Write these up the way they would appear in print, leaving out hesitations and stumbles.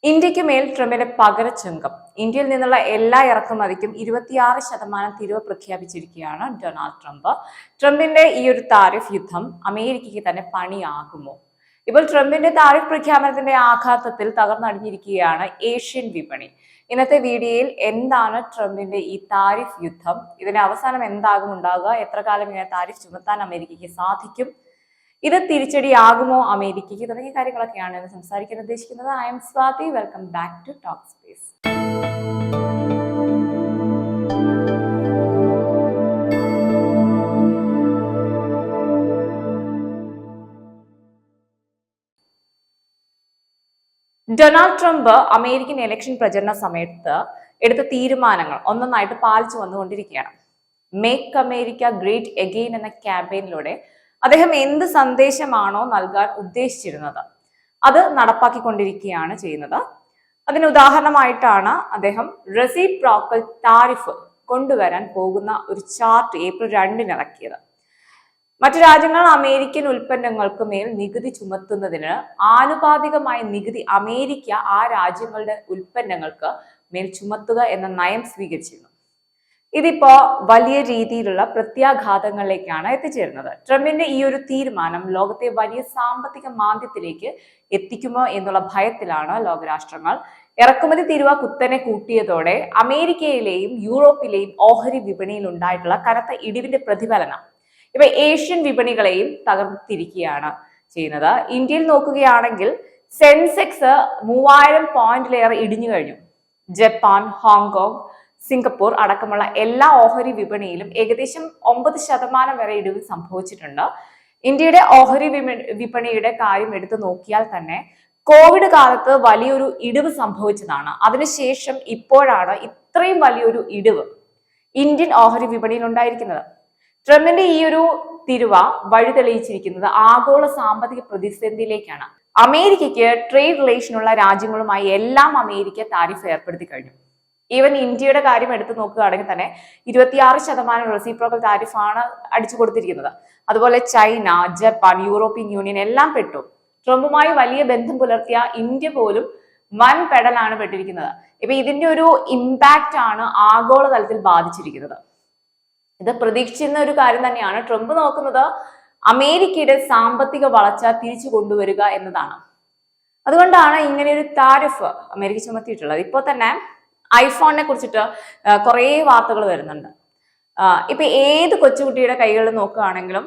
ഇന്ത്യക്ക് മേൽ ട്രംപിന്റെ പകരച്ചുങ്കം. ഇന്ത്യയിൽ നിന്നുള്ള എല്ലാ ഇറക്കുമതിക്കും 26% തീരുവ പ്രഖ്യാപിച്ചിരിക്കുകയാണ് ഡൊണാൾഡ് ട്രംപ്. ട്രംപിന്റെ ഈ ഒരു താരിഫ് യുദ്ധം അമേരിക്കയ്ക്ക് തന്നെ പണിയാകുമോ? ഇപ്പോൾ ട്രംപിന്റെ താരിഫ് പ്രഖ്യാപനത്തിന്റെ ആഘാതത്തിൽ തകർന്നടിഞ്ഞിരിക്കുകയാണ് ഏഷ്യൻ വിപണി. ഇന്നത്തെ വീഡിയോയിൽ എന്താണ് ട്രംപിന്റെ ഈ താരിഫ് യുദ്ധം, ഇതിന്റെ അവസാനം എന്താകും ഉണ്ടാകുക, എത്ര കാലം ഇങ്ങനെ താരിഫ് ചുമത്താൻ അമേരിക്കയ്ക്ക് സാധിക്കും, ഇത് തിരിച്ചടിയാകുമോ അമേരിക്കയ്ക്ക്, തുടങ്ങിയ കാര്യങ്ങളൊക്കെയാണ് ഇന്ന് സംസാരിക്കാൻ ഉദ്ദേശിക്കുന്നത്. I am Swathi. Welcome back to Talk Space. Donald Trump American election പ്രചരണ സമയത്ത് എടുത്ത തീരുമാനങ്ങൾ ഒന്നൊന്നായിട്ട് പാലിച്ചു വന്നുകൊണ്ടിരിക്കുകയാണ്. മേക്ക് അമേരിക്ക ഗ്രേറ്റ് അഗെയിൻ എന്ന ക്യാമ്പയിനിലൂടെ അദ്ദേഹം എന്ത് സന്ദേശമാണോ നൽകാൻ ഉദ്ദേശിച്ചിരുന്നത് അത് നടപ്പാക്കിക്കൊണ്ടിരിക്കുകയാണ് ചെയ്യുന്നത്. അതിന് ഉദാഹരണമായിട്ടാണ് അദ്ദേഹം റെസിപ്രോക്കൽ താരിഫ് കൊണ്ടുവരാൻ പോകുന്ന ഒരു ചാർട്ട് ഏപ്രിൽ 2 ഇറക്കിയത്. മറ്റു രാജ്യങ്ങൾ അമേരിക്കൻ ഉൽപ്പന്നങ്ങൾക്ക് മേൽ നികുതി ചുമത്തുന്നതിന് ആനുപാതികമായ നികുതി അമേരിക്ക ആ രാജ്യങ്ങളുടെ ഉൽപ്പന്നങ്ങൾക്ക് മേൽ ചുമത്തുക എന്ന നയം സ്വീകരിച്ചിരുന്നു. ഇതിപ്പോ വലിയ രീതിയിലുള്ള പ്രത്യാഘാതങ്ങളിലേക്കാണ് എത്തിച്ചേരുന്നത്. ട്രംപിന്റെ ഈ ഒരു തീരുമാനം ലോകത്തെ വലിയ സാമ്പത്തിക മാന്ദ്യത്തിലേക്ക് എത്തിക്കുമോ എന്നുള്ള ഭയത്തിലാണ് ലോകരാഷ്ട്രങ്ങൾ. ഇറക്കുമതി തീരുവ കുത്തനെ കൂട്ടിയതോടെ അമേരിക്കയിലെയും യൂറോപ്പിലെയും ഓഹരി വിപണിയിൽ ഉണ്ടായിട്ടുള്ള കനത്ത ഇടിവിന്റെ പ്രതിഫലനം ഇവ ഏഷ്യൻ വിപണികളെയും തകർത്തിരിക്കുകയാണ് ചെയ്യുന്നത്. ഇന്ത്യയിൽ നോക്കുകയാണെങ്കിൽ സെൻസെക്സ് 3000 പോയിന്റിലേറെ ഇടിഞ്ഞു കഴിഞ്ഞു. ജപ്പാൻ, ഹോങ്കോങ്, സിംഗപ്പൂർ അടക്കമുള്ള എല്ലാ ഓഹരി വിപണിയിലും ഏകദേശം 9% വരെ ഇടിവ് സംഭവിച്ചിട്ടുണ്ട്. ഇന്ത്യയുടെ ഓഹരി വിപണിയുടെ കാര്യം എടുത്തു നോക്കിയാൽ തന്നെ കോവിഡ് കാലത്ത് വലിയൊരു ഇടിവ് സംഭവിച്ചതാണ്. അതിനുശേഷം ഇപ്പോഴാണ് ഇത്രയും വലിയൊരു ഇടിവ് ഇന്ത്യൻ ഓഹരി വിപണിയിൽ ഉണ്ടായിരിക്കുന്നത്. ട്രംപിന്റെ ഈ ഒരു തിരുവ വഴി തെളിയിച്ചിരിക്കുന്നത് ആഗോള സാമ്പത്തിക പ്രതിസന്ധിയിലേക്കാണ്. അമേരിക്കയ്ക്ക് ട്രേഡ് റിലേഷനുള്ള രാജ്യങ്ങളുമായി എല്ലാം അമേരിക്ക താരിഫ് ഏർപ്പെടുത്തി കഴിഞ്ഞു. ഈവൻ ഇന്ത്യയുടെ കാര്യം എടുത്തു നോക്കുകയാണെങ്കിൽ തന്നെ 26% റെസിപ്രോക്കൽ താരിഫാണ് അടിച്ചു കൊടുത്തിരിക്കുന്നത്. അതുപോലെ ചൈന, ജപ്പാൻ, യൂറോപ്യൻ യൂണിയൻ എല്ലാം പെട്ടു. ട്രംപുമായി വലിയ ബന്ധം പുലർത്തിയ ഇന്ത്യ പോലും വൻ പെടലാണ് പെട്ടിരിക്കുന്നത്. ഇപ്പൊ ഇതിന്റെ ഒരു ഇമ്പാക്റ്റ് ആണ് ആഗോളതലത്തിൽ ബാധിച്ചിരിക്കുന്നത്. ഇത് പ്രതീക്ഷിച്ചിരുന്ന ഒരു കാര്യം തന്നെയാണ്. ട്രംപ് നോക്കുന്നത് അമേരിക്കയുടെ സാമ്പത്തിക വളർച്ച തിരിച്ചു കൊണ്ടുവരിക എന്നതാണ്. അതുകൊണ്ടാണ് ഇങ്ങനെ ഒരു താരിഫ് അമേരിക്ക ചുമത്തിയിട്ടുള്ളത്. ഇപ്പോൾ തന്നെ ഐഫോണിനെ കുറിച്ചിട്ട് കുറേ വാർത്തകൾ വരുന്നുണ്ട്. ഇപ്പൊ ഏത് കൊച്ചുകുട്ടിയുടെ കൈകളിൽ നോക്കുകയാണെങ്കിലും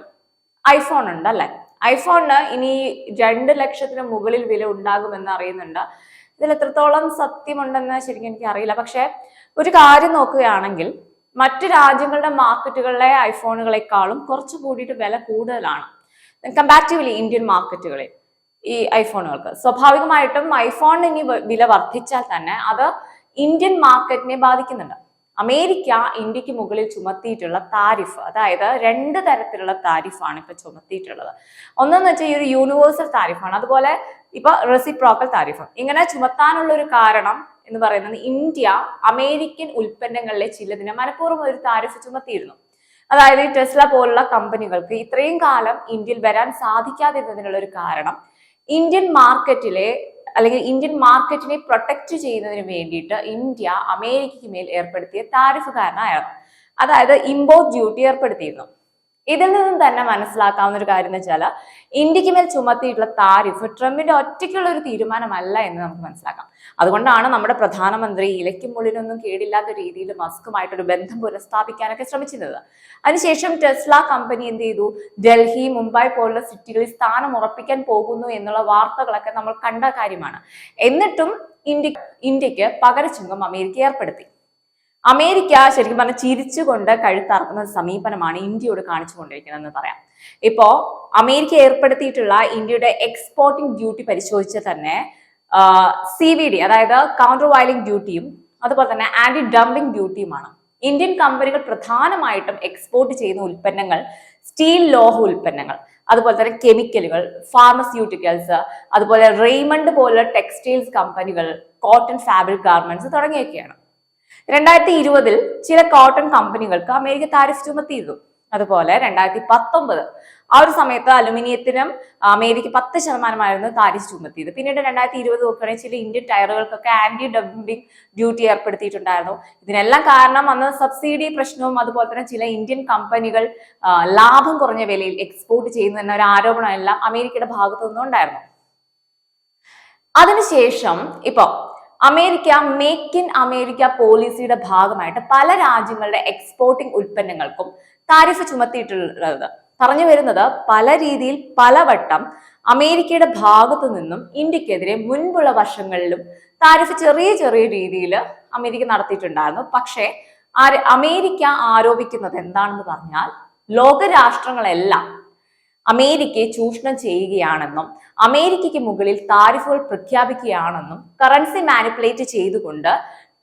ഐഫോൺ ഉണ്ട് അല്ലെ. ഐഫോണിന് ഇനി 2 ലക്ഷത്തിന് മുകളിൽ വില ഉണ്ടാകുമെന്ന് അറിയുന്നുണ്ട്. ഇതിൽ എത്രത്തോളം സത്യമുണ്ടെന്ന് ശരിക്കും എനിക്ക് അറിയില്ല. പക്ഷെ ഒരു കാര്യം നോക്കുകയാണെങ്കിൽ മറ്റു രാജ്യങ്ങളുടെ മാർക്കറ്റുകളിലെ ഐഫോണുകളെക്കാളും കുറച്ചു കൂടിയിട്ട് വില കൂടുതലാണ് കമ്പാരിറ്റീവ്ലി ഇന്ത്യൻ മാർക്കറ്റുകളിൽ ഈ ഐഫോണുകൾക്ക്. സ്വാഭാവികമായിട്ടും ഐഫോണിന് ഇനി വില വർദ്ധിച്ചാൽ തന്നെ അത് ഇന്ത്യൻ മാർക്കറ്റിനെ ബാധിക്കുന്നുണ്ട്. അമേരിക്ക ഇന്ത്യക്ക് മുകളിൽ ചുമത്തിയിട്ടുള്ള താരിഫ്, അതായത് 2 തരത്തിലുള്ള താരിഫാണ് ഇപ്പൊ ചുമത്തിയിട്ടുള്ളത്. ഒന്നെന്ന് വെച്ചാൽ ഈ ഒരു യൂണിവേഴ്സൽ താരിഫാണ്, അതുപോലെ ഇപ്പൊ റെസിപ്രോക്കൽ താരിഫ്. ഇങ്ങനെ ചുമത്താനുള്ള ഒരു കാരണം എന്ന് പറയുന്നത് ഇന്ത്യ അമേരിക്കൻ ഉൽപ്പന്നങ്ങളിലെ ചിലതിന് മനഃപൂർവ്വം ഒരു താരിഫ് ചുമത്തിയിരുന്നു. അതായത് ഈ ടെസ്ല പോലുള്ള കമ്പനികൾക്ക് ഇത്രയും കാലം ഇന്ത്യയിൽ വരാൻ സാധിക്കാതിരുന്നതിനുള്ള ഒരു കാരണം ഇന്ത്യൻ മാർക്കറ്റിലെ അല്ലെങ്കിൽ ഇന്ത്യൻ മാർക്കറ്റിനെ പ്രൊട്ടക്ട് ചെയ്യുന്നതിന് വേണ്ടിയിട്ട് ഇന്ത്യ അമേരിക്കയ്ക്ക് മേൽ ഏർപ്പെടുത്തിയ താരിഫ് കാരണമായിരുന്നു. അതായത് ഇമ്പോർട്ട് ഡ്യൂട്ടി ഏർപ്പെടുത്തിയിരുന്നു. ഇതിൽ നിന്നും തന്നെ മനസ്സിലാക്കാവുന്ന ഒരു കാര്യം എന്ന് വെച്ചാൽ ഇന്ത്യക്ക് മേൽ ചുമത്തിയിട്ടുള്ള താരിഫ് ട്രംപിന്റെ ഒറ്റയ്ക്കുള്ള ഒരു തീരുമാനമല്ല എന്ന് നമുക്ക് മനസ്സിലാക്കാം. അതുകൊണ്ടാണ് നമ്മുടെ പ്രധാനമന്ത്രി ഇലയ്ക്കും മുള്ളിനൊന്നും കേടില്ലാത്ത രീതിയിൽ മസ്കുമായിട്ടൊരു ബന്ധം പുനഃസ്ഥാപിക്കാനൊക്കെ ശ്രമിച്ചിരുന്നത്. അതിനുശേഷം ടെസ്ല കമ്പനി എന്ത് ചെയ്തു, ഡൽഹി, മുംബൈ പോലുള്ള സിറ്റികളിൽ സ്ഥാനം ഉറപ്പിക്കാൻ പോകുന്നു എന്നുള്ള വാർത്തകളൊക്കെ നമ്മൾ കണ്ട കാര്യമാണ്. എന്നിട്ടും ഇന്ത്യക്ക് പകരച്ചുങ്കം അമേരിക്ക ഏർപ്പെടുത്തി. അമേരിക്ക ശരിക്കും പറഞ്ഞാൽ ചിരിച്ചുകൊണ്ട് കഴുത്തറക്കുന്ന സമീപനമാണ് ഇന്ത്യയോട് കാണിച്ചുകൊണ്ടിരിക്കുന്നതെന്ന് പറയാം. ഇപ്പോ അമേരിക്ക ഏർപ്പെടുത്തിയിട്ടുള്ള ഇന്ത്യയുടെ എക്സ്പോർട്ടിംഗ് ഡ്യൂട്ടി പരിശോധിച്ചാൽ തന്നെ CVD, അതായത് കൗണ്ടർ വയലിംഗ് ഡ്യൂട്ടിയും അതുപോലെ തന്നെ ആന്റി ഡംപിംഗ് ഡ്യൂട്ടിയുമാണ്. ഇന്ത്യൻ കമ്പനികൾ പ്രധാനമായിട്ടും എക്സ്പോർട്ട് ചെയ്യുന്ന ഉൽപ്പന്നങ്ങൾ സ്റ്റീൽ, ലോഹ ഉൽപ്പന്നങ്ങൾ, അതുപോലെ തന്നെ കെമിക്കലുകൾ, ഫാർമസ്യൂട്ടിക്കൽസ്, അതുപോലെ റെയ്മണ്ട് പോലുള്ള ടെക്സ്റ്റൈൽസ് കമ്പനികൾ, കോട്ടൺ, ഫാബ്രിക് ഗാർമെന്റ്സ് തുടങ്ങിയൊക്കെയാണ്. 2020 ചില കോട്ടൺ കമ്പനികൾക്ക് അമേരിക്ക താരിഫ് ചുമത്തിയിരുന്നു. അതുപോലെ 2019 ആ ഒരു സമയത്ത് അലുമിനിയത്തിനും അമേരിക്ക 10% താരിഫ് ചുമത്തിയത്. പിന്നീട് 2020 നോക്കുകയാണെങ്കിൽ ചില ഇന്ത്യൻ ടയറുകൾക്കൊക്കെ ആന്റി ഡംപിംഗ് ഡ്യൂട്ടി ഏർപ്പെടുത്തിയിട്ടുണ്ടായിരുന്നു. ഇതിനെല്ലാം കാരണം അന്ന് സബ്സിഡി പ്രശ്നവും അതുപോലെ തന്നെ ചില ഇന്ത്യൻ കമ്പനികൾ ലാഭം കുറഞ്ഞ വിലയിൽ എക്സ്പോർട്ട് ചെയ്യുന്നു എന്ന ഒരു ആരോപണം എല്ലാം അമേരിക്കയുടെ ഭാഗത്തു നിന്നുണ്ടായിരുന്നു. അതിനുശേഷം ഇപ്പൊ അമേരിക്ക മേക്ക് ഇൻ അമേരിക്ക പോളിസിയുടെ ഭാഗമായിട്ട് പല രാജ്യങ്ങളുടെ എക്സ്പോർട്ടിംഗ് ഉൽപ്പന്നങ്ങൾക്കും താരിഫ് ചുമത്തിയിട്ടുള്ളത്. പറഞ്ഞു വരുന്നത് പല രീതിയിൽ പലവട്ടം അമേരിക്കയുടെ ഭാഗത്തു നിന്നും ഇന്ത്യക്കെതിരെ മുൻപുള്ള വർഷങ്ങളിലും താരിഫ് ചെറിയ ചെറിയ രീതിയിൽ അമേരിക്ക നടത്തിയിട്ടുണ്ടായിരുന്നു. പക്ഷേ അമേരിക്ക ആരോപിക്കുന്നത് എന്താണെന്ന് പറഞ്ഞാൽ ലോകരാഷ്ട്രങ്ങളെല്ലാം അമേരിക്കയെ ചൂഷണം ചെയ്യുകയാണെന്നും അമേരിക്കയ്ക്ക് മുകളിൽ താരിഫുകൾ പ്രഖ്യാപിക്കുകയാണെന്നും കറൻസി മാനിപ്പുലേറ്റ് ചെയ്തുകൊണ്ട്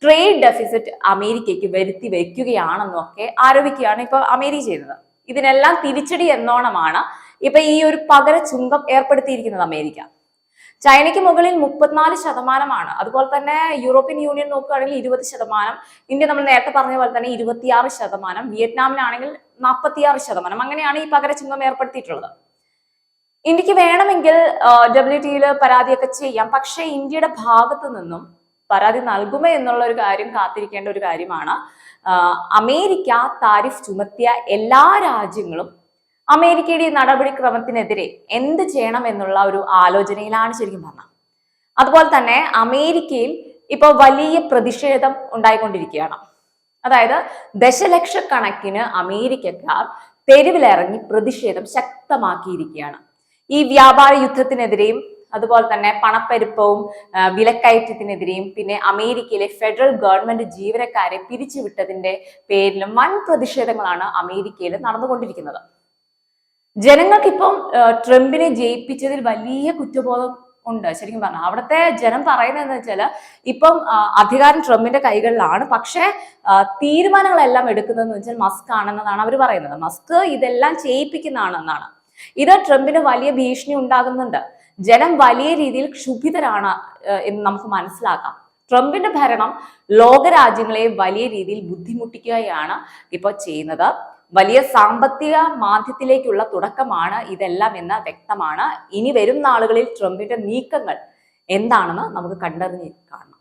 ട്രേഡ് ഡെഫിസിറ്റ് അമേരിക്കയ്ക്ക് വരുത്തി വയ്ക്കുകയാണെന്നും ഒക്കെ ആരോപിക്കുകയാണ് ഇപ്പൊ അമേരിക്ക ചെയ്യുന്നത്. ഇതിനെല്ലാം തിരിച്ചടി എന്നോണമാണ് ഇപ്പൊ ഈ ഒരു പകര ചുങ്കം ഏർപ്പെടുത്തിയിരിക്കുന്നത് അമേരിക്ക. ചൈനയ്ക്ക് മുകളിൽ 34%, അതുപോലെ തന്നെ യൂറോപ്യൻ യൂണിയൻ നോക്കുകയാണെങ്കിൽ 20%, ഇന്ത്യ നമ്മൾ നേരത്തെ പറഞ്ഞ പോലെ തന്നെ 26%, വിയറ്റ്നാമിനാണെങ്കിൽ 46%. അങ്ങനെയാണ് ഈ പകര ചുങ്കം ഏർപ്പെടുത്തിയിട്ടുള്ളത്. ഇന്ത്യക്ക് വേണമെങ്കിൽ WTO-യിൽ പരാതിയൊക്കെ ചെയ്യാം. പക്ഷെ ഇന്ത്യയുടെ ഭാഗത്തു നിന്നും പരാതി നൽകുമോ എന്നുള്ള ഒരു കാര്യം കാത്തിരിക്കേണ്ട ഒരു കാര്യമാണ്. അമേരിക്ക താരിഫ് ചുമത്തിയ എല്ലാ രാജ്യങ്ങളും അമേരിക്കയുടെ നടപടിക്രമത്തിനെതിരെ എന്ത് ചെയ്യണം എന്നുള്ള ഒരു ആലോചനയിലാണ് ശരിക്കും പറഞ്ഞത്. അതുപോലെ തന്നെ അമേരിക്കയിൽ ഇപ്പൊ വലിയ പ്രതിഷേധം ഉണ്ടായിക്കൊണ്ടിരിക്കുകയാണ്. അതായത് ദശലക്ഷക്കണക്കിന് അമേരിക്കക്കാർ തെരുവിലിറങ്ങി പ്രതിഷേധം ശക്തമാക്കിയിരിക്കുകയാണ്. ഈ വ്യാപാര യുദ്ധത്തിനെതിരെയും അതുപോലെ തന്നെ പണപ്പെരുപ്പവും വിലക്കയറ്റത്തിനെതിരെയും പിന്നെ അമേരിക്കയിലെ ഫെഡറൽ ഗവൺമെന്റ് ജീവനക്കാരെ പിരിച്ചുവിട്ടതിന്റെ പേരിലും വൻ പ്രതിഷേധങ്ങളാണ് അമേരിക്കയിൽ നടന്നുകൊണ്ടിരിക്കുന്നത്. ജനങ്ങൾക്കിപ്പം ട്രംപിനെ ജയിപ്പിച്ചതിൽ വലിയ കുറ്റബോധം ഉണ്ട്. ശരിക്കും പറഞ്ഞാൽ അവിടുത്തെ ജനം പറയുന്നതെന്ന് വെച്ചാല് ഇപ്പം അധികാരം ട്രംപിന്റെ കൈകളിലാണ്. പക്ഷെ തീരുമാനങ്ങളെല്ലാം എടുക്കുന്നതെന്ന് വെച്ചാൽ മസ്ക് ആണെന്നതാണ് അവർ പറയുന്നത്. മസ്ക് ഇതെല്ലാം ചെയ്യിപ്പിക്കുന്നതാണെന്നാണ്. ഇത് ട്രംപിന് വലിയ ഭീഷണി ഉണ്ടാകുന്നുണ്ട്. ജനം വലിയ രീതിയിൽ ക്ഷുഭിതരാണ് എന്ന് നമുക്ക് മനസ്സിലാക്കാം. ട്രംപിന്റെ ഭരണം ലോകരാജ്യങ്ങളെ വലിയ രീതിയിൽ ബുദ്ധിമുട്ടിക്കുകയാണ് ഇപ്പോൾ ചെയ്യുന്നത്. വലിയ സാമ്പത്തിക മാന്ദ്യത്തിലേക്കുള്ള തുടക്കമാണ് ഇതെല്ലാം എന്ന് വ്യക്തമാണ്. ഇനി വരും നാളുകളിൽ ട്രംപിന്റെ നീക്കങ്ങൾ എന്താണെന്ന് നമുക്ക് കണ്ടറിഞ്ഞ് കാണണം.